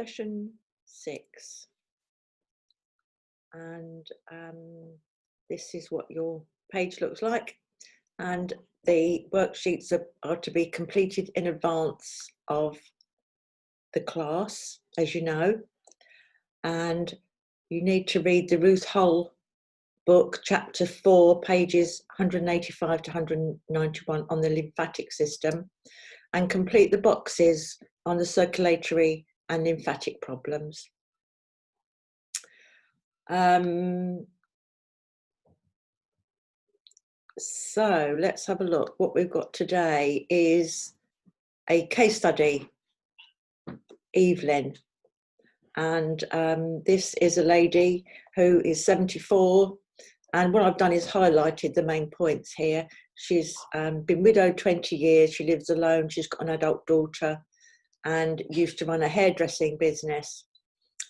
session 6, and this is what your page looks like, and the worksheets are to be completed in advance of the class, as you know, and you need to read the Ruth Hull book, chapter 4, pages 185 to 191 on the lymphatic system, and complete the boxes on the circulatory and lymphatic problems. So let's have a look. What we've got today is a case study, Evelyn. And this is a lady who is 74. And what I've done is highlighted the main points here. She's been widowed 20 years. She lives alone. She's got an adult daughter and used to run a hairdressing business.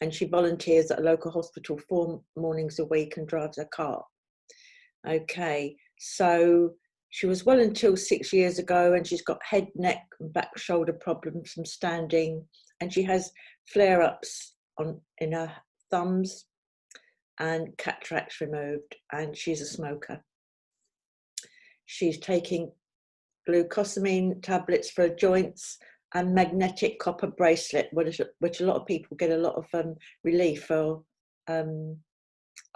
And she volunteers at a local hospital 4 mornings a week and drives a car. Okay, so she was well until 6 years ago, and she's got head, neck, and back, shoulder problems from standing, and she has flare-ups in her thumbs and cataracts removed, and she's a smoker. She's taking glucosamine tablets for her joints and magnetic copper bracelet, which a lot of people get a lot of relief for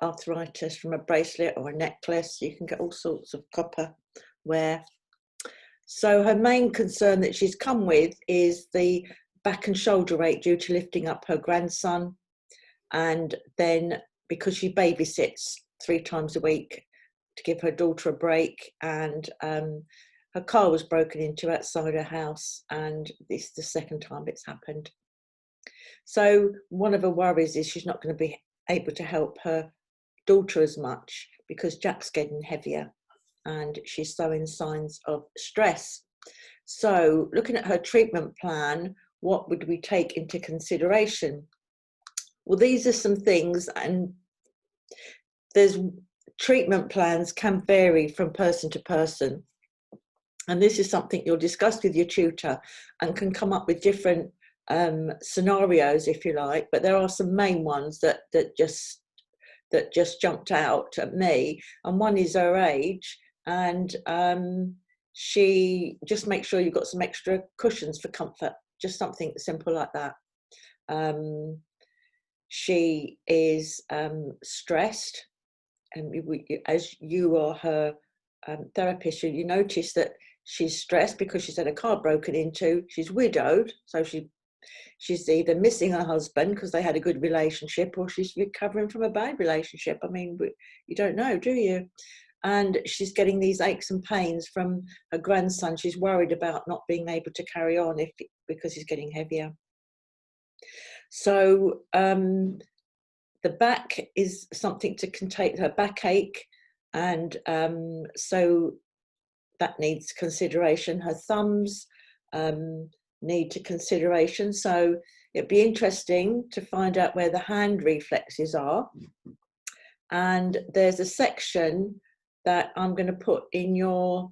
arthritis from a bracelet or a necklace. You can get all sorts of copper wear. So her main concern that she's come with is the back and shoulder ache due to lifting up her grandson, and then because she babysits 3 times a week to give her daughter a break, and her car was broken into outside her house, and this is the 2nd time it's happened. So one of her worries is she's not going to be able to help her daughter as much because Jack's getting heavier and she's showing signs of stress. So looking at her treatment plan, what would we take into consideration? Well, these are some things, and there's treatment plans can vary from person to person. And this is something you'll discuss with your tutor and can come up with different scenarios, if you like, but there are some main ones that just jumped out at me, and one is her age, and she just makes sure you've got some extra cushions for comfort, just something simple like that. She is stressed, and as you are her therapist, you notice that she's stressed because she's had a car broken into. She's widowed, so she's either missing her husband because they had a good relationship, or she's recovering from a bad relationship. I mean, you don't know, do you? And she's getting these aches and pains from her grandson. She's worried about not being able to carry on because he's getting heavier. So the back is something to contain her backache, and so that needs consideration. Her thumbs need to consideration, so it'd be interesting to find out where the hand reflexes are. And there's a section that I'm going to put in your,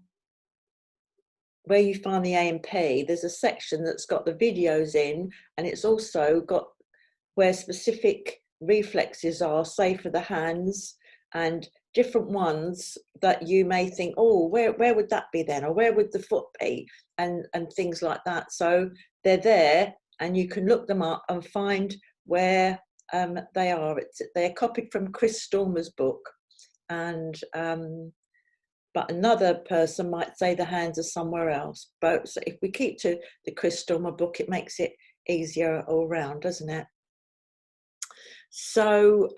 where you find the A&P, there's a section that's got the videos in, and it's also got where specific reflexes are, say for the hands, and different ones that you may think, oh, where would that be then, or where would the foot be, and things like that. So they're there, and you can look them up and find where they are. They're copied from Chris Stormer's book, and but another person might say the hands are somewhere else. But so if we keep to the Chris Stormer book, it makes it easier all round, doesn't it? So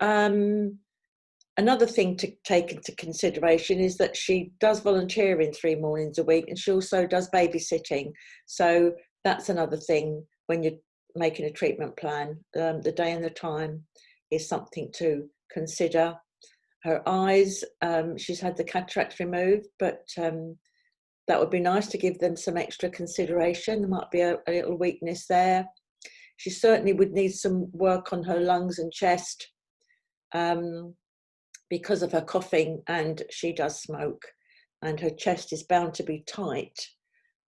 another thing to take into consideration is that she does volunteering 3 mornings a week, and she also does babysitting. So that's another thing when you're making a treatment plan. The day and the time is something to consider. Her eyes, she's had the cataracts removed, but that would be nice to give them some extra consideration. There might be a little weakness there. She certainly would need some work on her lungs and chest because of her coughing, and she does smoke, and her chest is bound to be tight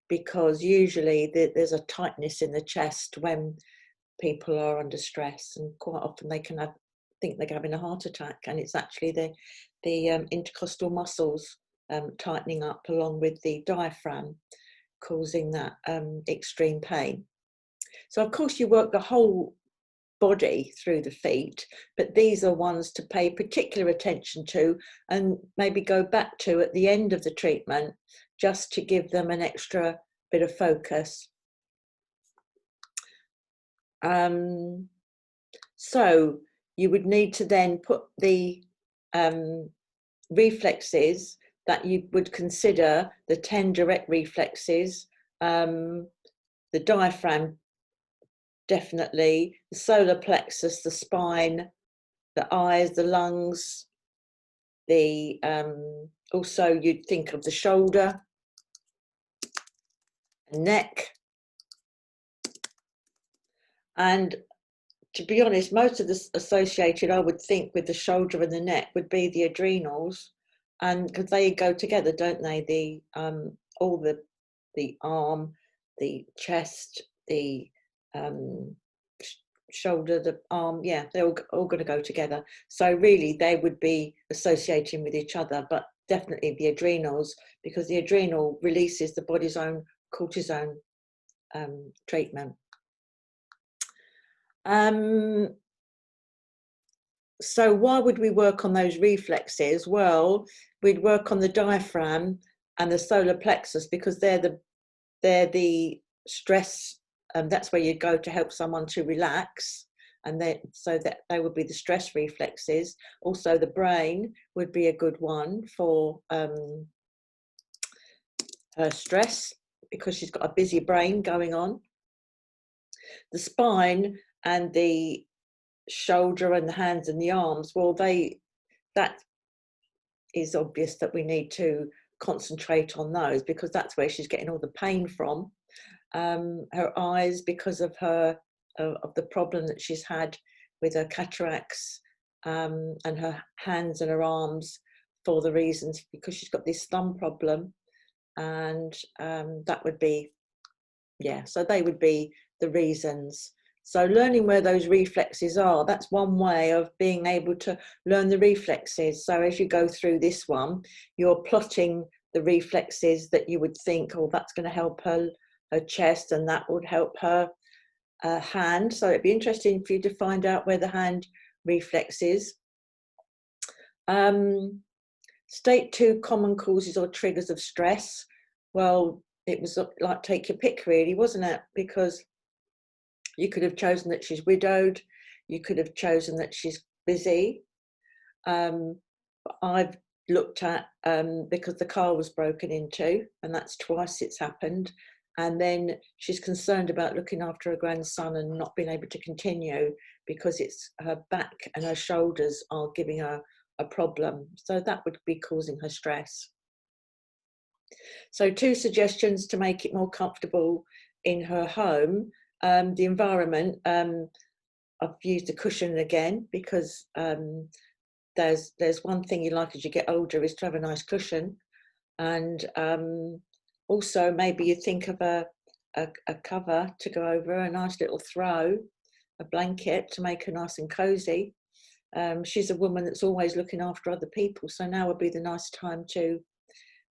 because usually there's a tightness in the chest when people are under stress, and quite often they can think they're having a heart attack, and it's actually the intercostal muscles tightening up along with the diaphragm, causing that extreme pain. So of course you work the whole body through the feet, but these are ones to pay particular attention to and maybe go back to at the end of the treatment, just to give them an extra bit of focus. So you would need to then put the reflexes that you would consider the 10 direct reflexes, the diaphragm, definitely, the solar plexus, the spine, the eyes, the lungs, the also you'd think of the shoulder, neck, and to be honest, most of this associated, I would think, with the shoulder and the neck would be the adrenals, and because they go together, don't they? The all the arm, the chest, the shoulder, the arm, yeah, they're all going to go together. So really, they would be associating with each other, but definitely the adrenals, because the adrenal releases the body's own cortisone treatment. So why would we work on those reflexes? Well, we'd work on the diaphragm and the solar plexus, because they're the stress, that's where you go to help someone to relax, and so that they would be the stress reflexes. Also the brain would be a good one for her stress, because she's got a busy brain going on. The spine and the shoulder and the hands and the arms, well, that is obvious that we need to concentrate on those, because that's where she's getting all the pain from. Her eyes, because of the problem that she's had with her cataracts, and her hands and her arms for the reasons, because she's got this thumb problem, and that would be, yeah, so they would be the reasons. So learning where those reflexes are, that's one way of being able to learn the reflexes. So as you go through this one, you're plotting the reflexes that you would think, oh, that's going to help her chest, and that would help her hand. So it'd be interesting for you to find out where the hand reflex is. State 2 common causes or triggers of stress. Well, it was like take your pick, really, wasn't it? Because you could have chosen that she's widowed, you could have chosen that she's busy. I've looked at because the car was broken into, and that's twice it's happened, and then she's concerned about looking after her grandson and not being able to continue because it's her back and her shoulders are giving her a problem. So that would be causing her stress. So 2 suggestions to make it more comfortable in her home. The environment, I've used a cushion again, because there's one thing you like as you get older is to have a nice cushion. And also maybe you think of a cover to go over, a nice little throw, a blanket to make her nice and cozy. She's a woman that's always looking after other people, so now would be the nice time to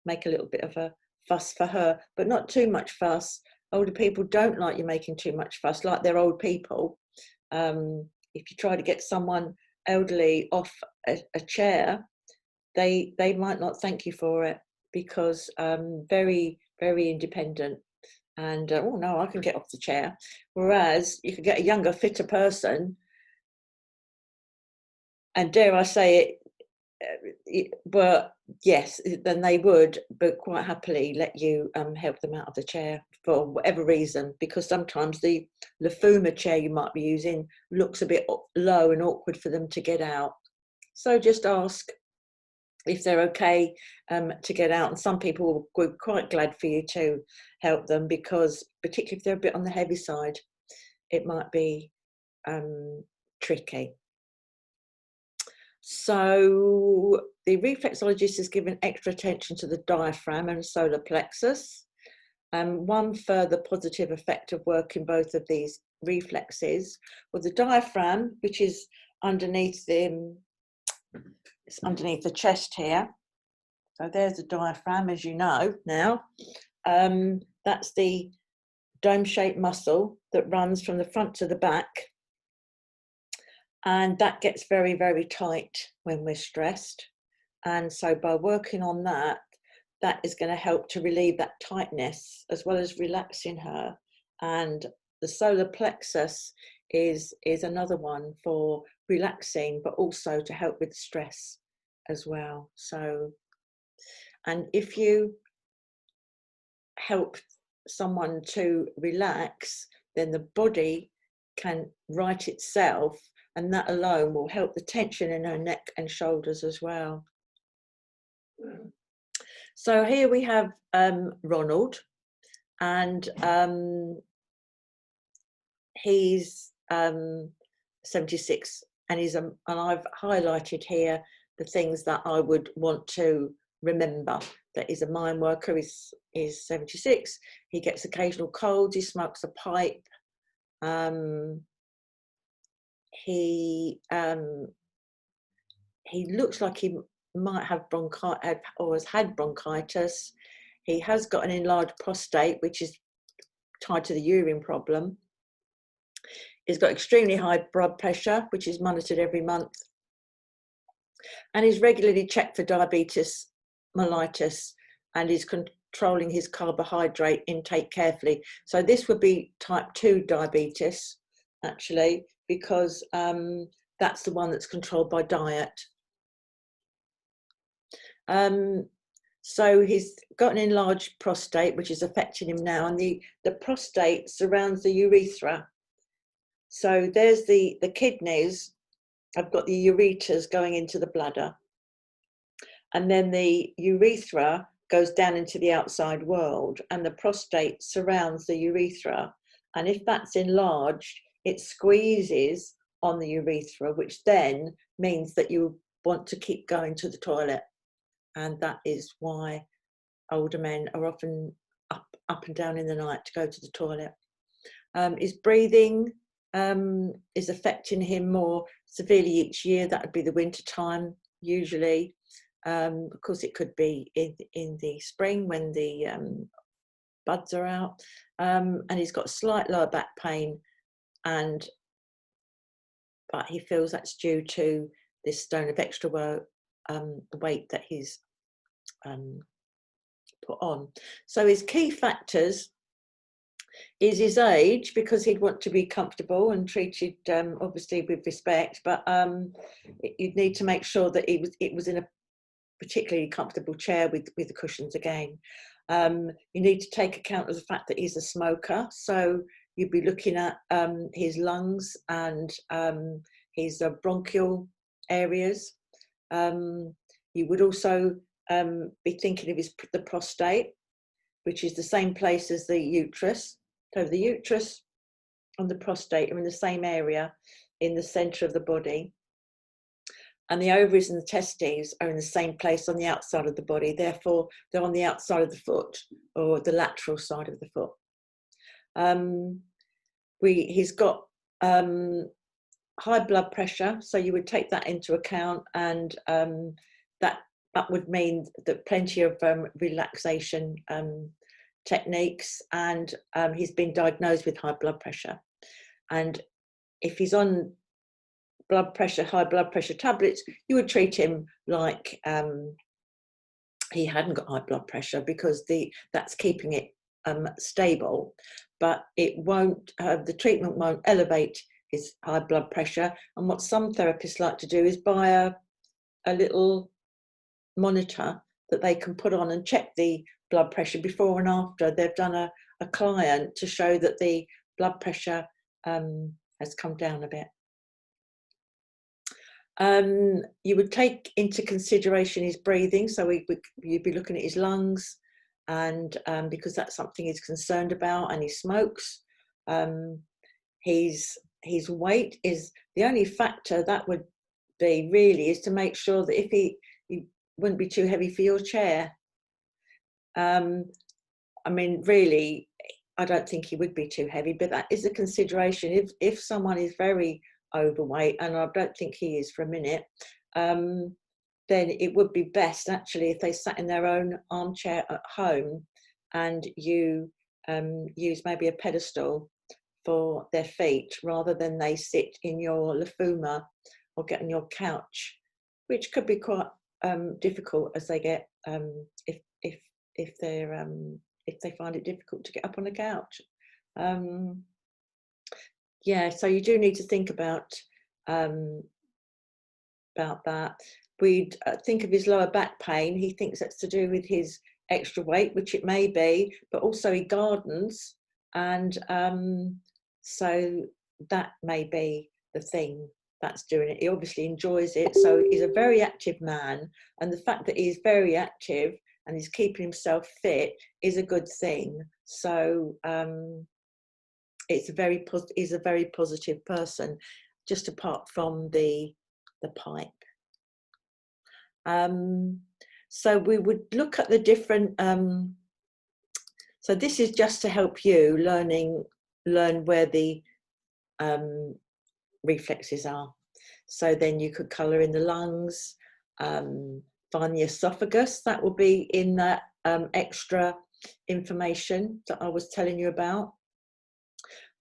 make a little bit of a fuss for her, but not too much fuss. Older people don't like you making too much fuss, like they're old people. If you try to get someone elderly off a chair, they might not thank you for it, because very, very independent, and oh no, I can get off the chair. Whereas you could get a younger, fitter person, and dare I say it, but yes, then they would, but quite happily let you help them out of the chair for whatever reason, because sometimes the Lafuma chair you might be using looks a bit low and awkward for them to get out. So just ask if they're okay to get out, and some people will be quite glad for you to help them, because particularly if they're a bit on the heavy side, it might be tricky. So the reflexologist is given extra attention to the diaphragm and solar plexus. One further positive effect of working both of these reflexes was the diaphragm, which is underneath the chest here. So there's the diaphragm, as you know now. That's the dome-shaped muscle that runs from the front to the back. And that gets very, very tight when we're stressed. And so by working on that, that is going to help to relieve that tightness as well as relaxing her. And the solar plexus is another one for relaxing, but also to help with stress as well. So, and if you help someone to relax, then the body can right itself, and that alone will help the tension in her neck and shoulders as well. So here we have Ronald, and he's 76, and and I've highlighted here the things that I would want to remember. That he's a mine worker, is 76. He gets occasional colds. He smokes a pipe. He looks like he might have bronchitis or has had bronchitis. He has got an enlarged prostate, which is tied to the urine problem. He's got extremely high blood pressure, which is monitored every month. And he's regularly checked for diabetes mellitus, and is controlling his carbohydrate intake carefully. So this would be type 2 diabetes, actually, because that's the one that's controlled by diet. So he's got an enlarged prostate, which is affecting him now, and the prostate surrounds the urethra. So there's the kidneys. I've got the ureters going into the bladder, and then the urethra goes down into the outside world, and the prostate surrounds the urethra. And if that's enlarged, it squeezes on the urethra, which then means that you want to keep going to the toilet. And that is why older men are often up and down in the night to go to the toilet. His breathing is affecting him more severely each year. That would be the winter time, usually. Of course, it could be in the spring when the buds are out. And he's got slight lower back pain, but he feels that's due to this stone of extra weight that he's put on. So his key factors is his age, because he'd want to be comfortable and treated obviously with respect, but you'd need to make sure that it was in a particularly comfortable chair with the cushions again. You need to take account of the fact that he's a smoker, so you'd be looking at his lungs and his bronchial areas. You would also be thinking of the prostate, which is the same place as the uterus. So the uterus and the prostate are in the same area in the centre of the body. And the ovaries and the testes are in the same place on the outside of the body. Therefore, they're on the outside of the foot, or the lateral side of the foot. He's got high blood pressure, so you would take that into account, and that would mean that plenty of relaxation techniques, and he's been diagnosed with high blood pressure. And if he's on high blood pressure tablets, you would treat him like he hadn't got high blood pressure, because that's keeping it stable, but it won't, the treatment won't elevate his high blood pressure. And what some therapists like to do is buy a little monitor that they can put on and check the blood pressure before and after they've done a client, to show that the blood pressure has come down a bit. You would take into consideration his breathing, so you'd be looking at his lungs, and because that's something he's concerned about, and he smokes. His weight is the only factor that would be really, is to make sure that if he wouldn't be too heavy for your chair. I mean, really, I don't think he would be too heavy, but that is a consideration. If someone is very overweight, and I don't think he is for a minute, then it would be best actually if they sat in their own armchair at home, and you use maybe a pedestal for their feet rather than they sit in your lafuma or get on your couch, which could be quite difficult as they get if they're if they find it difficult to get up on the couch. Yeah, so you do need to think about that. We'd think of his lower back pain. He thinks that's to do with his extra weight, which it may be, but also he gardens, and so that may be the thing that's doing it. He obviously enjoys it, so he's a very active man, and the fact that he's very active and he's keeping himself fit is a good thing. So he's a very positive person, just apart from the pipe. So we would look at the different, so this is just to help you learn where the reflexes are. So then you could colour in the lungs, find the esophagus. That will be in that extra information that I was telling you about.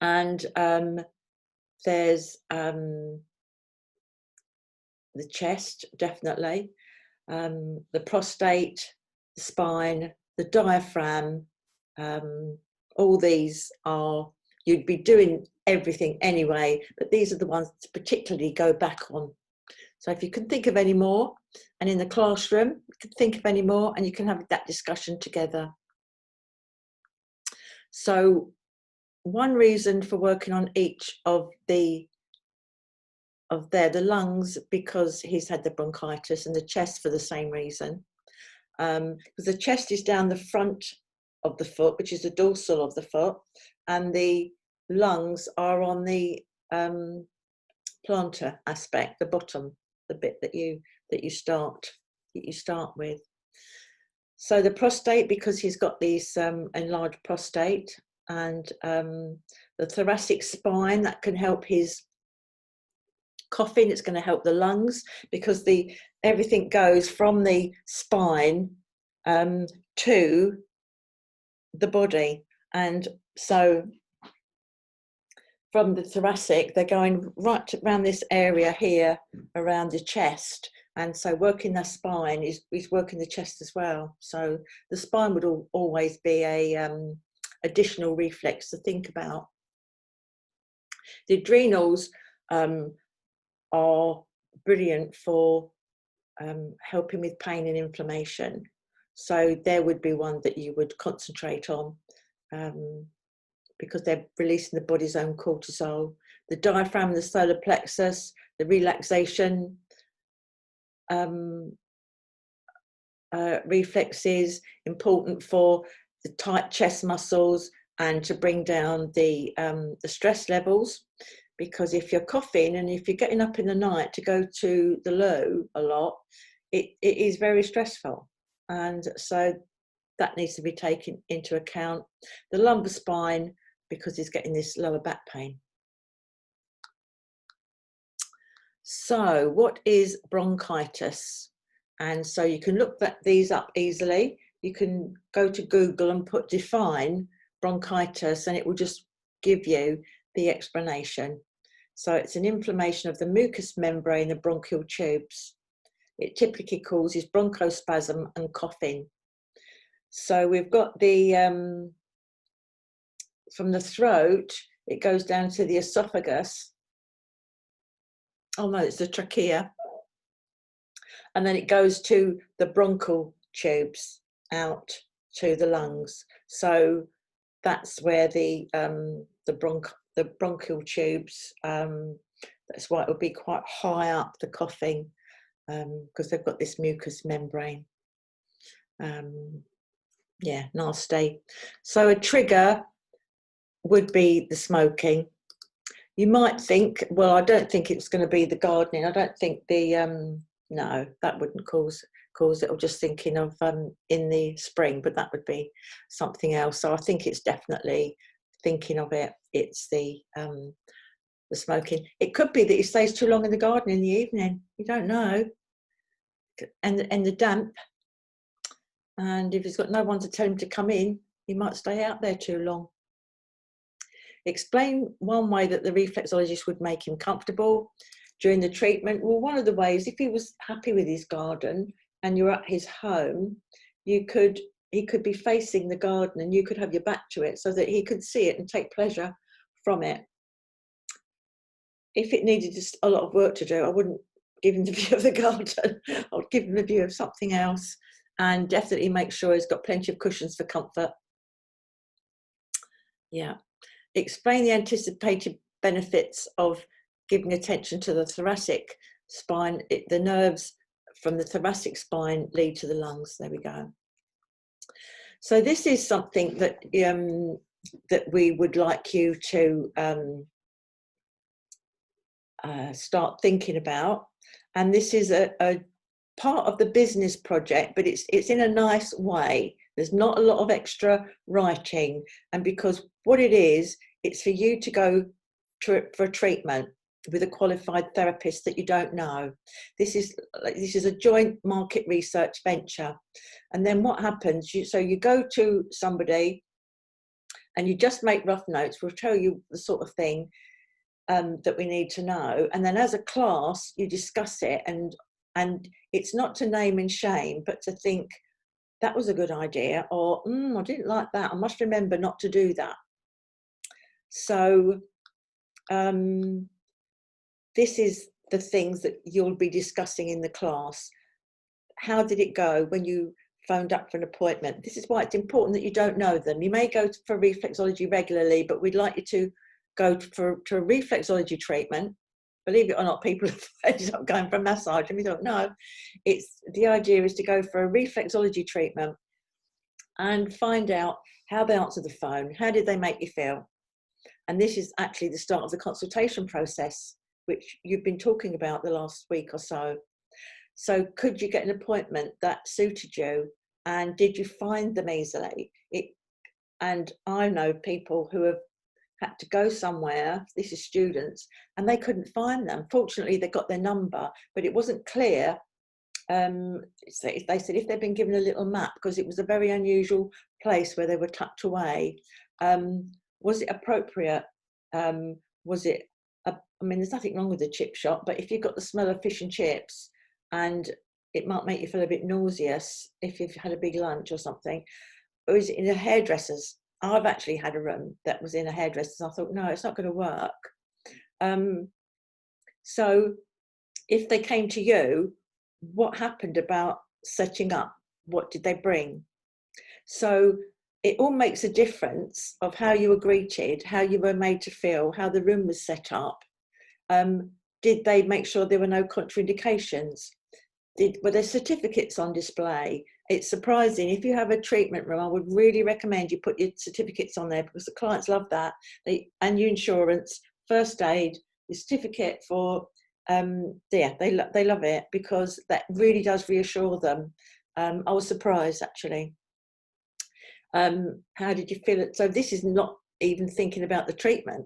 And there's the chest, definitely. The prostate, the spine, the diaphragm, all these are, you'd be doing everything anyway, but these are the ones to particularly go back on. So if you can think of any more, and in the classroom, you can think of any more, and you can have that discussion together. So one reason for working on each of the lungs, because he's had the bronchitis, and the chest for the same reason, because the chest is down the front of the foot, which is the dorsal of the foot, and the lungs are on the plantar aspect, the bottom, the bit that you start with. So the prostate, because he's got these enlarged prostate, and the thoracic spine, that can help his coughing. It's going to help the lungs, because everything goes from the spine to the body, and so from the thoracic they're going right around this area here around the chest, and so working the spine is working the chest as well. So the spine would always be a additional reflex to think about. The adrenals are brilliant for helping with pain and inflammation, so there would be one that you would concentrate on, because they're releasing the body's own cortisol. The diaphragm, the solar plexus, the relaxation reflexes, important for the tight chest muscles and to bring down the stress levels. Because if you're coughing and if you're getting up in the night to go to the loo a lot, it is very stressful, and so that needs to be taken into account. The lumbar spine, because he's getting this lower back pain. So what is bronchitis? And so you can look these up easily. You can go to Google and put define bronchitis, and it will just give you the explanation. So it's an inflammation of the mucous membrane of bronchial tubes. It typically causes bronchospasm and coughing. So we've got the from the throat, it goes down to the esophagus. Oh no, it's the trachea. And then it goes to the bronchial tubes out to the lungs. So that's where the bronchial tubes, that's why it would be quite high up, the coughing, because they've got this mucous membrane. Yeah, nasty. So a trigger would be the smoking. You might think, well, I don't think it's going to be the gardening. I don't think the, no, that wouldn't cause cause it, or just thinking of in the spring, but that would be something else. So I think it's definitely thinking of it. It's the smoking. It could be that he stays too long in the garden in the evening. You don't know. And the damp. And if he's got no one to tell him to come in, he might stay out there too long. Explain one way that the reflexologist would make him comfortable during the treatment. Well, one of the ways, if he was happy with his garden and you're at his home, he could be facing the garden and you could have your back to it so that he could see it and take pleasure from it. If it needed just a lot of work to do, I wouldn't give him the view of the garden. I'd give him the view of something else, and definitely make sure he's got plenty of cushions for comfort. Yeah. Explain the anticipated benefits of giving attention to the thoracic spine. The nerves from the thoracic spine lead to the lungs. There we go. So this is something that that we would like you to start thinking about. And this is a part of the business project, but it's in a nice way. There's not a lot of extra writing, and because what it is, it's for you to go for a treatment with a qualified therapist that you don't know. This is a joint market research venture. And then what happens, so you go to somebody and you just make rough notes. We'll tell you the sort of thing that we need to know, and then as a class you discuss it, and it's not to name and shame, but to think that was a good idea, or I didn't like that, I must remember not to do that. So this is the things that you'll be discussing in the class. How did it go when you phoned up for an appointment? This is why it's important that you don't know them. You may go for reflexology regularly, but we'd like you to go to a reflexology treatment. Believe it or not, people have ended up going for a massage and we don't know. The idea is to go for a reflexology treatment and find out how they answer the phone. How did they make you feel? And this is actually the start of the consultation process, which you've been talking about the last week or so. So could you get an appointment that suited you? And did you find them easily? And I know people who have had to go somewhere, this is students, and they couldn't find them. Fortunately, they got their number, but it wasn't clear. They said if they'd been given a little map, because it was a very unusual place where they were tucked away. Was it appropriate? Was it, I mean, there's nothing wrong with the chip shop, but if you've got the smell of fish and chips, and it might make you feel a bit nauseous if you've had a big lunch or something. Or is it in a hairdresser's? I've actually had a room that was in a hairdresser's. I thought, no, it's not going to work. So if they came to you, what happened about setting up? What did they bring? So it all makes a difference of how you were greeted, how you were made to feel, how the room was set up. Did they make sure there were no contraindications? Were there certificates on display? It's surprising. If you have a treatment room, I would really recommend you put your certificates on there, because the clients love that. And your insurance, first aid, your certificate for, they love it, because that really does reassure them. I was surprised, actually. How did you feel it? So this is not even thinking about the treatment,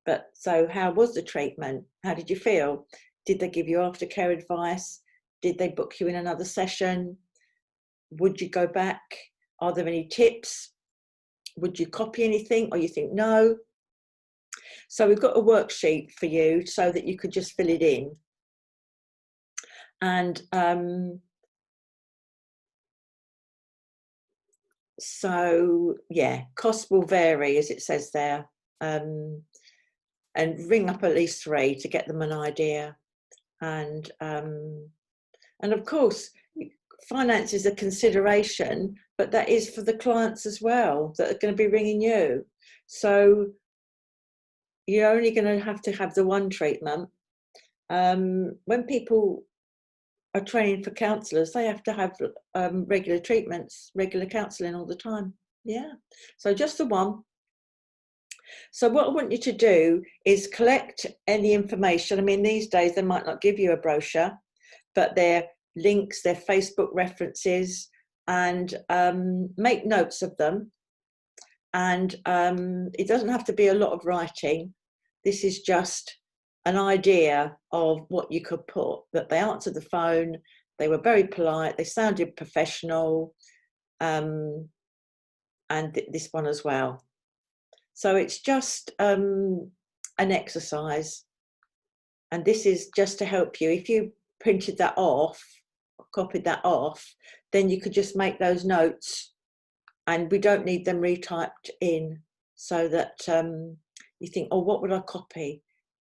but so how was the treatment? How did you feel? Did they give you aftercare advice? Did they book you in another session? Would you go back? Are there any tips? Would you copy anything, or you think no? So we've got a worksheet for you so that you could just fill it in. And so, yeah, costs will vary, as it says there. And ring up at least 3 to get them an idea. And of course, finance is a consideration, but that is for the clients as well that are going to be ringing you. So you're only going to have the one treatment. When people are training for counsellors, they have to have regular treatments, regular counselling all the time. Yeah, so just the one. So what I want you to do is collect any information. I mean, these days they might not give you a brochure, but they're links, their Facebook references, and make notes of them. And it doesn't have to be a lot of writing. This is just an idea of what you could put, that they answered the phone, they were very polite, they sounded professional, and this one as well. So it's just an exercise, and this is just to help you. If you printed that off, copied that off, then you could just make those notes, and we don't need them retyped in, so that you think, oh, what would I copy?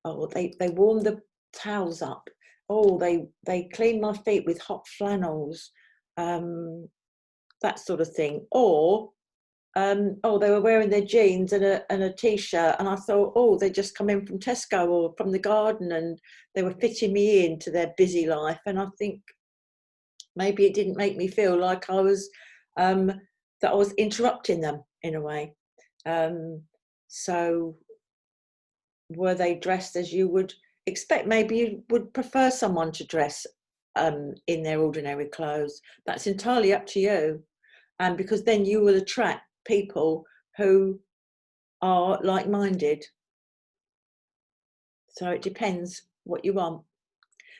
Oh, they warm the towels up. Oh, they clean my feet with hot flannels, that sort of thing. Or oh, they were wearing their jeans and a t-shirt, and I thought, oh, they just come in from Tesco or from the garden, and they were fitting me into their busy life. And I think maybe it didn't make me feel like I was that I was interrupting them in a way. So were they dressed as you would expect? Maybe you would prefer someone to dress in their ordinary clothes. That's entirely up to you, and because then you will attract people who are like-minded. So it depends what you want.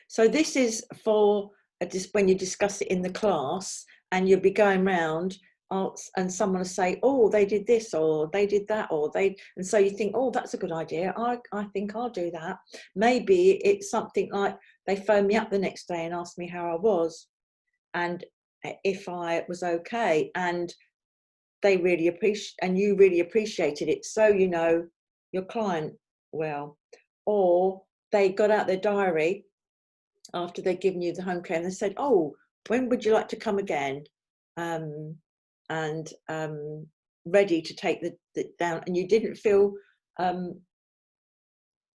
So this is for just when you discuss it in the class, and you'll be going round and someone will say, oh, they did this, or they did that, or they, and so you think, oh, that's a good idea, I think I'll do that. Maybe it's something like they phoned me up the next day and asked me how I was and if I was okay, and they really appreciate, and you really appreciated it, so you know your client well. Or they got out their diary after they'd given you the home care and they said, oh, when would you like to come again? And ready to take the down, and you didn't feel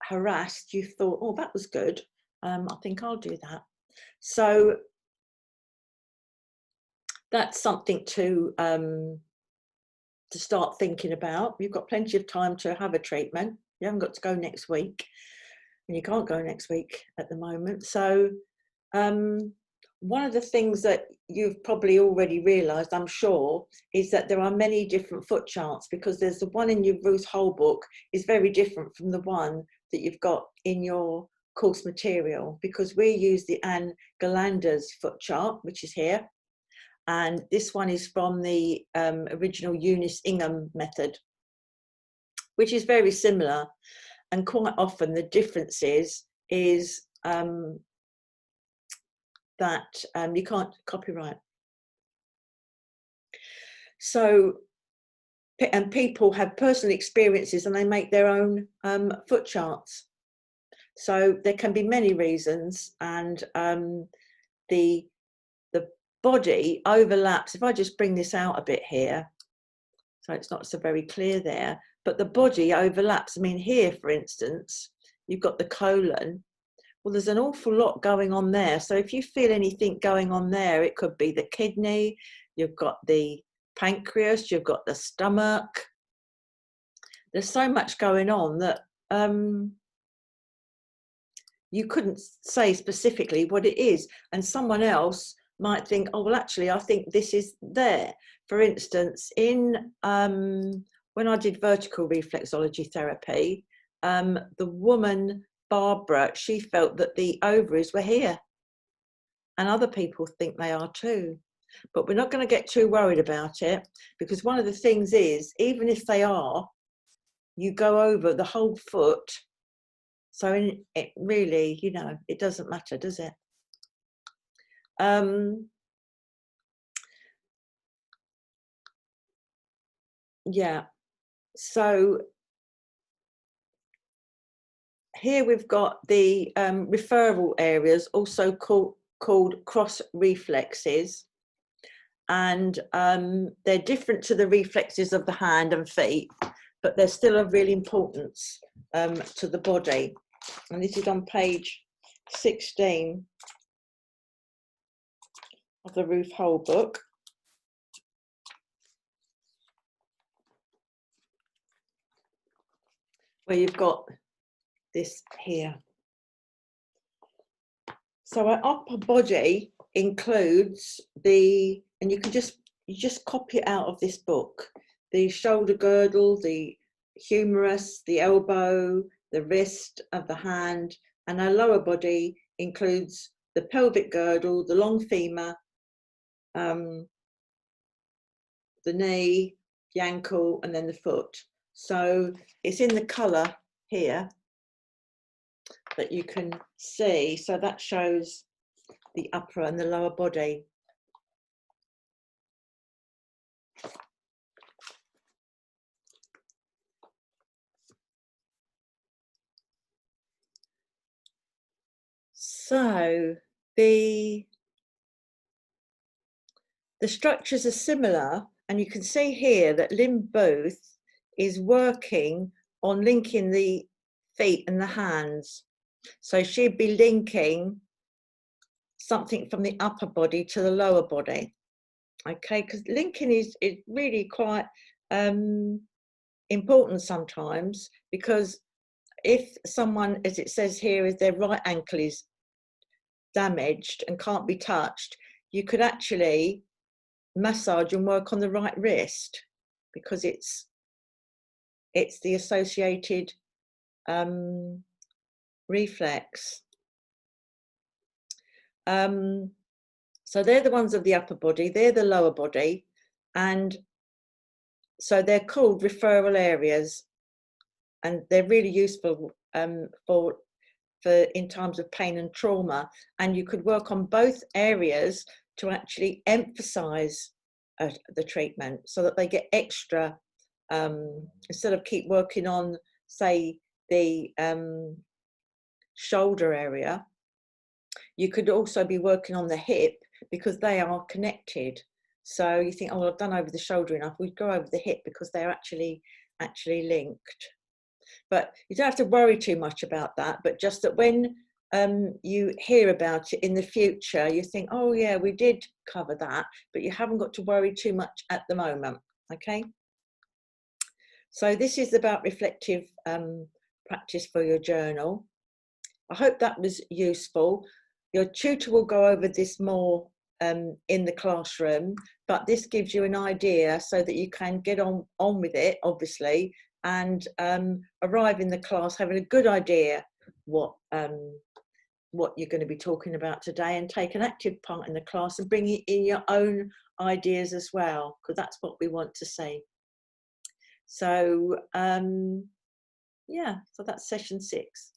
harassed. You thought, oh, that was good, I think I'll do that. So that's something to start thinking about. You've got plenty of time to have a treatment. You haven't got to go next week, and you can't go next week at the moment. So one of the things that you've probably already realised, I'm sure, is that there are many different foot charts, because there's the one in your Ruth Whole book is very different from the one that you've got in your course material, because we use the Anne Galander's foot chart, which is here. And this one is from the original Eunice Ingham method, which is very similar. And quite often the difference is that you can't copyright. So, and people have personal experiences and they make their own foot charts. So there can be many reasons, and the body overlaps. If I just bring this out a bit here, so it's not so very clear there, but the body overlaps. I mean, here, for instance, you've got the colon. Well, there's an awful lot going on there. So if you feel anything going on there, it could be the kidney, you've got the pancreas, you've got the stomach. There's so much going on that you couldn't say specifically what it is. And someone else might think, oh, well, actually, I think this is there. For instance, in when I did vertical reflexology therapy, the woman, Barbara, she felt that the ovaries were here, and other people think they are too. But we're not going to get too worried about it, because one of the things is, even if they are, you go over the whole foot. So it really, you know, it doesn't matter, does it? Yeah. So here we've got the referral areas, also called cross reflexes, and they're different to the reflexes of the hand and feet, but they're still of real importance to the body. And this is on page 16 of the Ruth Whole book. Where you've got this here. So our upper body includes the, and you just copy it out of this book, the shoulder girdle, the humerus, the elbow, the wrist of the hand, and our lower body includes the pelvic girdle, the long femur, the knee, the ankle, and then the foot. So it's in the colour here that you can see. So that shows the upper and the lower body. So the structures are similar, and you can see here that Lynn Booth is working on linking the feet and the hands. So she'd be linking something from the upper body to the lower body. Okay, because linking is really quite important sometimes, because if someone, as it says here, if their right ankle is damaged and can't be touched, you could actually massage and work on the right wrist, because it's the associated reflex. So they're the ones of the upper body, they're the lower body, and so they're called referral areas, and they're really useful for in times of pain and trauma. And you could work on both areas to actually emphasize the treatment, so that they get extra, instead of keep working on, say, the shoulder area, you could also be working on the hip, because they are connected. So you think, oh, well, I've done over the shoulder enough, we'd go over the hip, because they're actually linked. But you don't have to worry too much about that, but just that when you hear about it in the future, you think, oh yeah, we did cover that, but you haven't got to worry too much at the moment. Okay, so this is about reflective practice for your journal. I hope that was useful. Your tutor will go over this more in the classroom, but this gives you an idea so that you can get on with it, obviously, and arrive in the class having a good idea what you're going to be talking about today, and take an active part in the class and bring in your own ideas as well, because that's what we want to see. So yeah, so that's session 6.